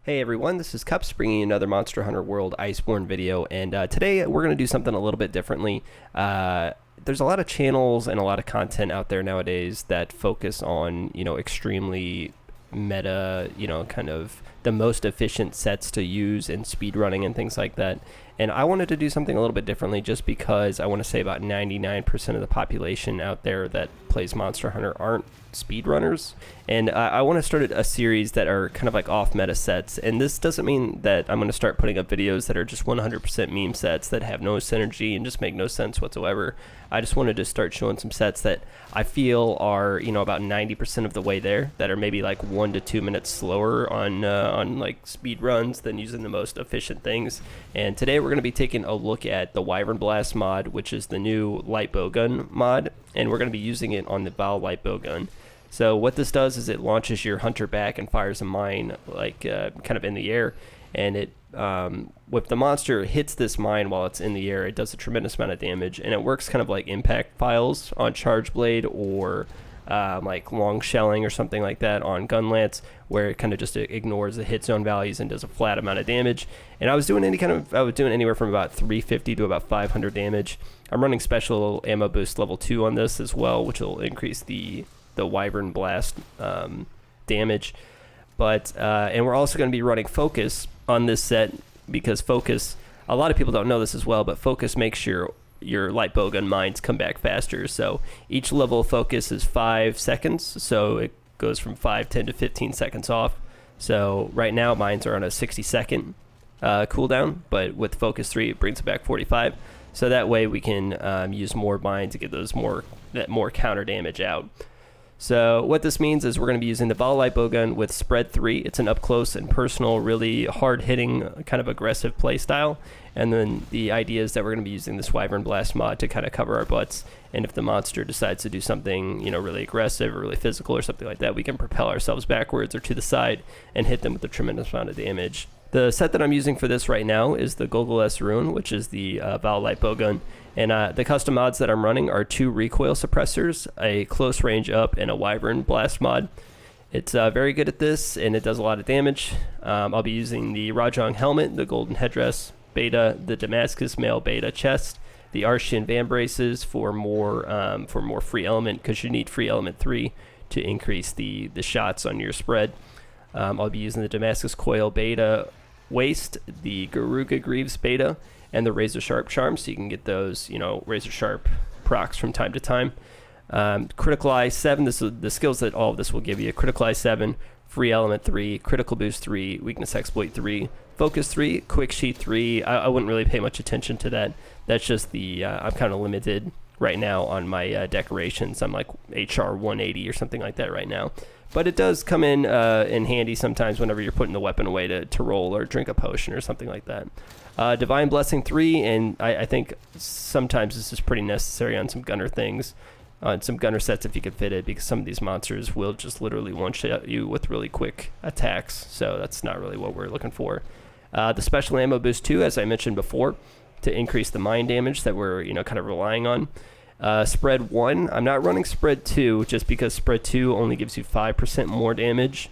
Hey everyone, this is Cups bringing you another Monster Hunter World Iceborne video, and today we're going to do something a little bit differently. There's a lot of channels and a lot of content out there nowadays that focus on, extremely meta, kind of the most efficient sets to use in speedrunning and things like that. And I wanted to do something a little bit differently just because I want to say about 99% of the population out there that plays Monster Hunter aren't speedrunners. And I want to start a series that are kind of like off meta sets. And this doesn't mean that I'm going to start putting up videos that are just 100% meme sets that have no synergy and just make no sense whatsoever. I just wanted to start showing some sets that I feel are, about 90% of the way there, that are maybe like 1 to 2 minutes slower on like speed runs than using the most efficient things. And today we're going to be taking a look at the Wyvernblast mod, which is the new light bowgun mod, and we're going to be using it on the Vaal light bowgun. So what this does is it launches your hunter back and fires a mine like kind of in the air, and it if the monster hits this mine while it's in the air, it does a tremendous amount of damage, and it works kind of like impact files on Charge Blade or like long shelling or something like that on Gunlance, where it kind of just ignores the hit zone values and does a flat amount of damage. And I was doing anywhere from about 350 to about 500 damage. I'm running special ammo boost level 2 on this as well, which will increase the Wyvernblast damage. But and we're also going to be running focus on this set, because focus, a lot of people don't know this as well, but focus makes your light bowgun mines come back faster. So each level of focus is 5 seconds, so it goes from 5, 10 to 15 seconds off. So right now mines are on a 60-second cooldown, but with focus 3 it brings it back 45. So that way we can use more mines to get those more counter damage out. So what this means is we're going to be using the Vaal light bowgun with spread 3. It's an up close and personal, really hard hitting, kind of aggressive play style. And then the idea is that we're going to be using this Wyvernblast mod to kind of cover our butts. And if the monster decides to do something, really aggressive or really physical or something like that, we can propel ourselves backwards or to the side and hit them with a tremendous amount of damage. The set that I'm using for this right now is the Gogoless Rune, which is the Vaal light bowgun. And the custom mods that I'm running are 2 recoil suppressors, a close range up, and a Wyvernblast mod. It's very good at this, and it does a lot of damage. I'll be using the Rajong helmet, the golden headdress beta, the Damascus mail beta chest, the Arshian van braces for more free element, because you need free element 3 to increase the shots on your spread. I'll be using the Damascus coil beta waist, the Garuga Greaves beta, and the Razor Sharp charm, so you can get those, Razor Sharp procs from time to time. Critical Eye 7, this is the skills that all of this will give you. Critical Eye 7, Free Element 3, Critical Boost 3, Weakness Exploit 3, Focus 3, Quick Sheet 3. I wouldn't really pay much attention to that. That's just the, I'm kind of limited right now on my decorations. I'm like HR 180 or something like that right now. But it does come in handy sometimes whenever you're putting the weapon away to roll or drink a potion or something like that. Divine Blessing 3, and I think sometimes this is pretty necessary on some gunner things, on some gunner sets if you could fit it, because some of these monsters will just literally one-shot you with really quick attacks, so that's not really what we're looking for. The Special Ammo Boost 2, as I mentioned before, to increase the mine damage that we're kind of relying on. Spread 1, I'm not running Spread 2 just because Spread 2 only gives you 5% more damage,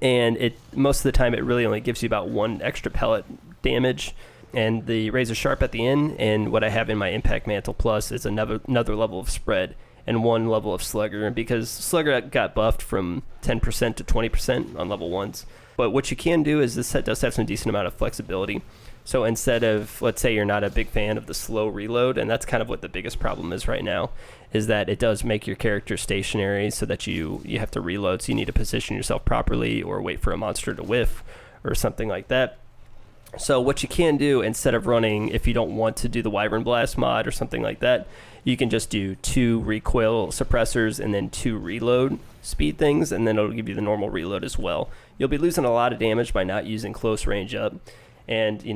and most of the time it really only gives you about 1 extra pellet damage. And the Razor Sharp at the end, and what I have in my Impact Mantle Plus is another level of spread and 1 level of Slugger, because Slugger got buffed from 10% to 20% on level 1s. But what you can do is this set does have some decent amount of flexibility. So instead of, let's say you're not a big fan of the slow reload, and that's kind of what the biggest problem is right now, is that it does make your character stationary so that you have to reload, so you need to position yourself properly or wait for a monster to whiff or something like that. So what you can do, instead of running, if you don't want to do the Wyvernblast mod or something like that, you can just do 2 recoil suppressors and then 2 reload speed things, and then it'll give you the normal reload as well. You'll be losing a lot of damage by not using close range up, and you're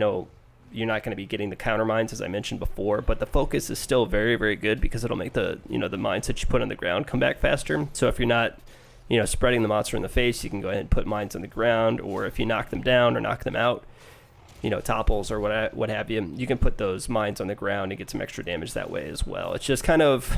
not going to be getting the counter mines as I mentioned before, but the focus is still very, very good, because it'll make the the mines that you put on the ground come back faster. So if you're not spreading the monster in the face, you can go ahead and put mines on the ground, or if you knock them down or knock them out, topples or what have you, you can put those mines on the ground and get some extra damage that way as well. It's just kind of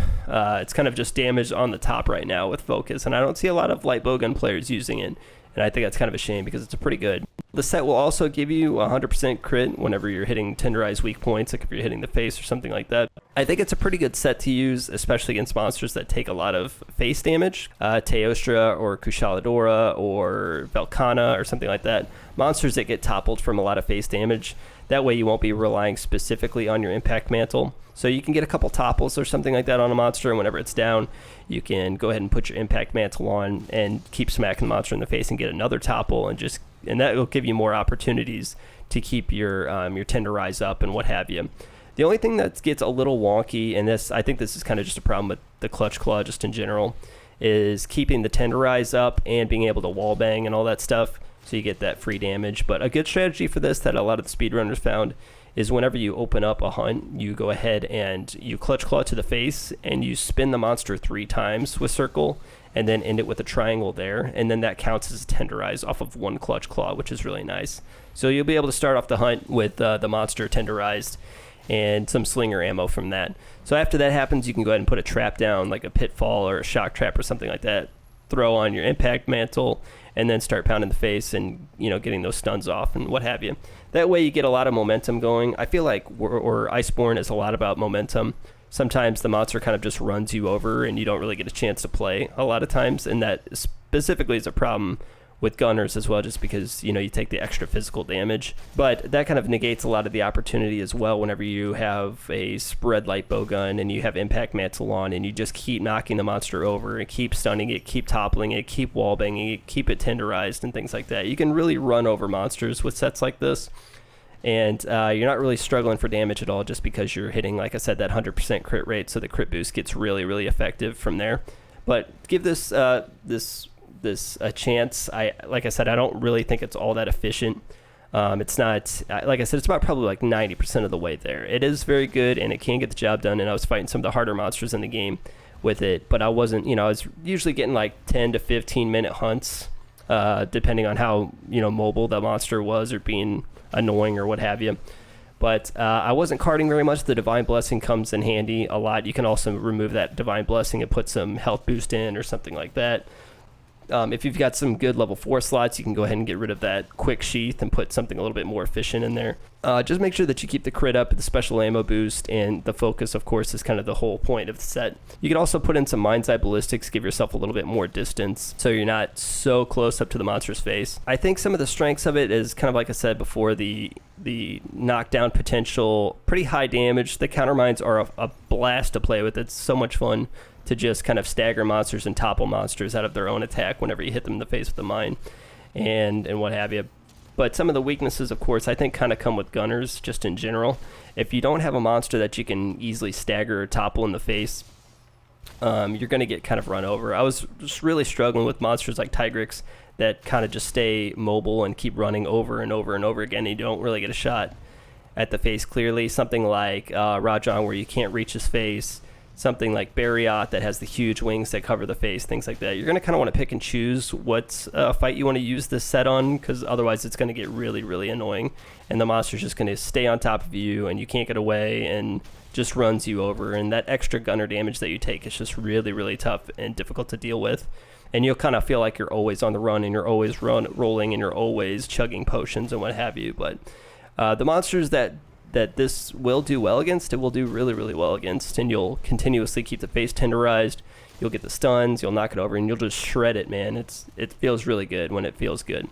just damage on the top right now with focus, and I don't see a lot of light bowgun players using it. and I think that's kind of a shame because it's pretty good. The set will also give you 100% crit whenever you're hitting tenderized weak points, like if you're hitting the face or something like that. I think it's a pretty good set to use, especially against monsters that take a lot of face damage. Teostra or Kushaladora or Velkhana or something like that. Monsters that get toppled from a lot of face damage. That way you won't be relying specifically on your impact mantle. So you can get a couple topples or something like that on a monster, and whenever it's down, you can go ahead and put your impact mantle on and keep smacking the monster in the face and get another topple, and that will give you more opportunities to keep your tenderize up and what have you. The only thing that gets a little wonky, and I think this is kind of just a problem with the Clutch Claw just in general, is keeping the tenderize up and being able to wall bang and all that stuff, so you get that free damage. But a good strategy for this that a lot of the speedrunners found is whenever you open up a hunt, you go ahead and you Clutch Claw to the face and you spin the monster 3 times with circle and then end it with a triangle there, and then that counts as a tenderize off of 1 Clutch Claw, which is really nice. So you'll be able to start off the hunt with the monster tenderized and some slinger ammo from that. So after that happens, you can go ahead and put a trap down, like a pitfall or a shock trap or something like that, throw on your impact mantle, and then start pounding the face and, getting those stuns off and what have you. That way you get a lot of momentum going. I feel like Iceborne is a lot about momentum. Sometimes the monster kind of just runs you over and you don't really get a chance to play a lot of times, and that specifically is a problem with gunners as well, just because you take the extra physical damage. But that kind of negates a lot of the opportunity as well whenever you have a spread light bowgun and you have impact mantle on and you just keep knocking the monster over and keep stunning it, keep toppling it, keep wallbanging it, keep it tenderized and things like that. You can really run over monsters with sets like this, and you're not really struggling for damage at all, just because you're hitting, like I said, that 100% crit rate, so the crit boost gets really, really effective from there. But give this a chance. Like I said, I don't really think it's all that efficient. It's not, like I said, it's about probably like 90% of the way there. It is very good and it can get the job done, and I was fighting some of the harder monsters in the game with it, but I wasn't, I was usually getting like 10 to 15 minute hunts, depending on how mobile the monster was or being annoying or what have you. But I wasn't carding very much. The Divine Blessing comes in handy a lot. You can also remove that Divine Blessing and put some health boost in or something like that. If you've got some good level 4 slots, you can go ahead and get rid of that quick sheath and put something a little bit more efficient in there. Just make sure that you keep the crit up, the special ammo boost, and the focus, of course, is kind of the whole point of the set. You can also put in some Mind's Eye Ballistics, give yourself a little bit more distance so you're not so close up to the monster's face. I think some of the strengths of it is kind of like I said before, the knockdown potential, pretty high damage. The countermines are a blast to play with. It's so much fun to just kind of stagger monsters and topple monsters out of their own attack whenever you hit them in the face with a mine and what have you. But some of the weaknesses, of course, I think kind of come with gunners just in general. If you don't have a monster that you can easily stagger or topple in the face, you're going to get kind of run over. I was just really struggling with monsters like Tigrex that kind of just stay mobile and keep running over and over and over again, and you don't really get a shot at the face clearly. Something like Rajan, where you can't reach his face. Something like Bariat that has the huge wings that cover the face, things like that. You're going to kind of want to pick and choose what fight you want to use this set on, because otherwise it's going to get really, really annoying. And the monster's just going to stay on top of you, and you can't get away, and just runs you over. And that extra gunner damage that you take is just really, really tough and difficult to deal with. And you'll kind of feel like you're always on the run, and you're always rolling, and you're always chugging potions and what have you. But the monsters that this will do well against, it will do really, really well against, and you'll continuously keep the face tenderized, you'll get the stuns, you'll knock it over, and you'll just shred it, man. It feels really good when it feels good.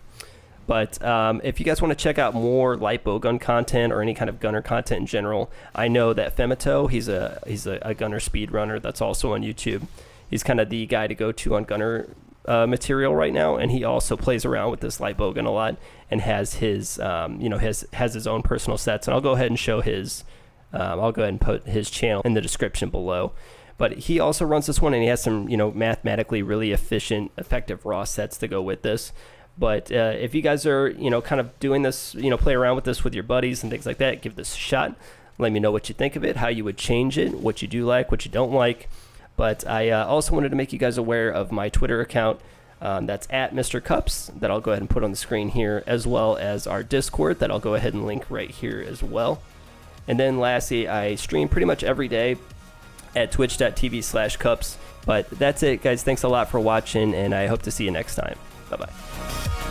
But if you guys want to check out more light bowgun content or any kind of gunner content in general, I know that Femito, he's a gunner speedrunner that's also on YouTube. He's kind of the guy to go to on gunner material right now, and he also plays around with this light bowgun a lot and has his has his own personal sets, and I'll go ahead and show his I'll go ahead and put his channel in the description below. But he also runs this one, and he has some mathematically really efficient, effective raw sets to go with this. But if you guys are kind of doing this, play around with this with your buddies and things like that, give this a shot. Let me know what you think of it, how you would change it, what you do like, what you don't like. But I also wanted to make you guys aware of my Twitter account. That's at Mr. Cups, that I'll go ahead and put on the screen here, as well as our Discord that I'll go ahead and link right here as well. And then lastly, I stream pretty much every day at twitch.tv/cups. But that's it, guys. Thanks a lot for watching, and I hope to see you next time. Bye-bye.